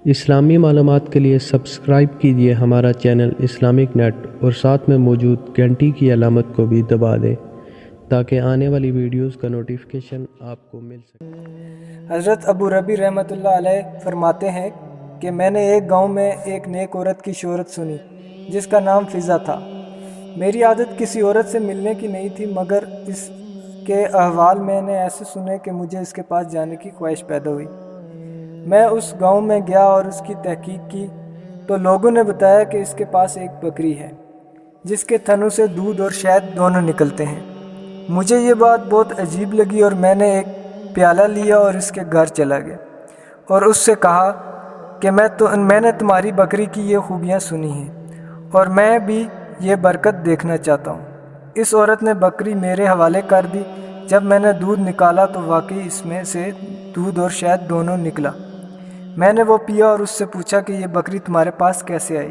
اسلامی معلومات کے لیے سبسکرائب کیجیے ہمارا چینل اسلامک نیٹ اور ساتھ میں موجود گھنٹی کی علامت کو بھی دبا دیں تاکہ آنے والی ویڈیوز کا نوٹیفیکیشن آپ کو مل سکے۔ حضرت ابو ربی رحمۃ اللہ علیہ فرماتے ہیں کہ میں نے ایک گاؤں میں ایک نیک عورت کی شہرت سنی جس کا نام فضہ تھا۔ میری عادت کسی عورت سے ملنے کی نہیں تھی، مگر اس کے احوال میں نے ایسے سنے کہ مجھے اس کے پاس جانے کی خواہش پیدا ہوئی۔ میں اس گاؤں میں گیا اور اس کی تحقیق کی تو لوگوں نے بتایا کہ اس کے پاس ایک بکری ہے جس کے تھنوں سے دودھ اور شہد دونوں نکلتے ہیں۔ مجھے یہ بات بہت عجیب لگی اور میں نے ایک پیالہ لیا اور اس کے گھر چلا گیا اور اس سے کہا کہ میں نے تمہاری بکری کی یہ خوبیاں سنی ہیں اور میں بھی یہ برکت دیکھنا چاہتا ہوں۔ اس عورت نے بکری میرے حوالے کر دی۔ جب میں نے دودھ نکالا تو واقعی اس میں سے دودھ اور شہد دونوں نکلا۔ میں نے وہ پیا اور اس سے پوچھا کہ یہ بکری تمہارے پاس کیسے آئی؟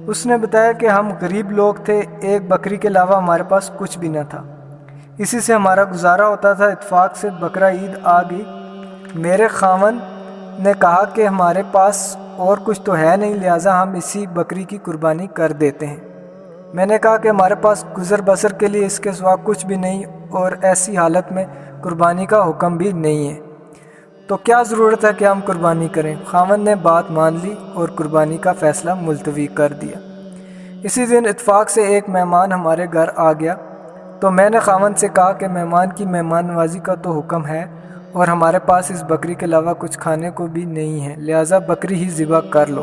اس نے بتایا کہ ہم غریب لوگ تھے، ایک بکری کے علاوہ ہمارے پاس کچھ بھی نہ تھا، اسی سے ہمارا گزارا ہوتا تھا۔ اتفاق سے بقرہ عید آ گئی۔ میرے خاوند نے کہا کہ ہمارے پاس اور کچھ تو ہے نہیں، لہٰذا ہم اسی بکری کی قربانی کر دیتے ہیں۔ میں نے کہا کہ ہمارے پاس گزر بسر کے لیے اس کے سوا کچھ بھی نہیں اور ایسی حالت میں قربانی کا حکم بھی نہیں ہے، تو کیا ضرورت ہے کہ ہم قربانی کریں؟ خاوند نے بات مان لی اور قربانی کا فیصلہ ملتوی کر دیا۔ اسی دن اتفاق سے ایک مہمان ہمارے گھر آ گیا تو میں نے خاوند سے کہا کہ مہمان کی مہمان نوازی کا تو حکم ہے اور ہمارے پاس اس بکری کے علاوہ کچھ کھانے کو بھی نہیں ہے، لہٰذا بکری ہی ذبح کر لو۔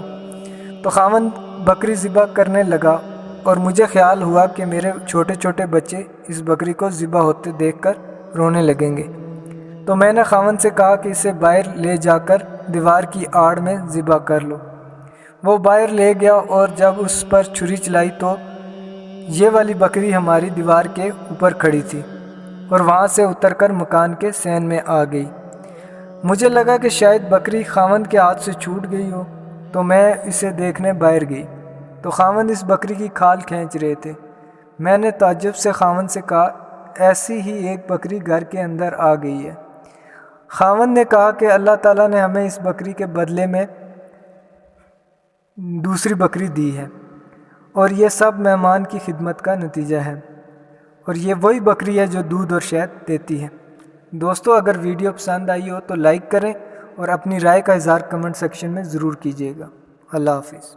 تو خاوند بکری ذبح کرنے لگا اور مجھے خیال ہوا کہ میرے چھوٹے چھوٹے بچے اس بکری کو ذبح ہوتے دیکھ کر رونے لگیں گے، تو میں نے خاوند سے کہا کہ اسے باہر لے جا کر دیوار کی آڑ میں ذبح کر لو۔ وہ باہر لے گیا اور جب اس پر چھری چلائی تو یہ والی بکری ہماری دیوار کے اوپر کھڑی تھی اور وہاں سے اتر کر مکان کے صحن میں آ گئی۔ مجھے لگا کہ شاید بکری خاوند کے ہاتھ سے چھوٹ گئی ہو، تو میں اسے دیکھنے باہر گئی تو خاوند اس بکری کی کھال کھینچ رہے تھے۔ میں نے تعجب سے خاوند سے کہا ایسی ہی ایک بکری گھر کے اندر آ گئی ہے۔ خاوند نے کہا کہ اللہ تعالیٰ نے ہمیں اس بکری کے بدلے میں دوسری بکری دی ہے اور یہ سب مہمان کی خدمت کا نتیجہ ہے، اور یہ وہی بکری ہے جو دودھ اور شہد دیتی ہے۔ دوستو، اگر ویڈیو پسند آئی ہو تو لائک کریں اور اپنی رائے کا اظہار کمنٹ سیکشن میں ضرور کیجیے گا۔ اللہ حافظ۔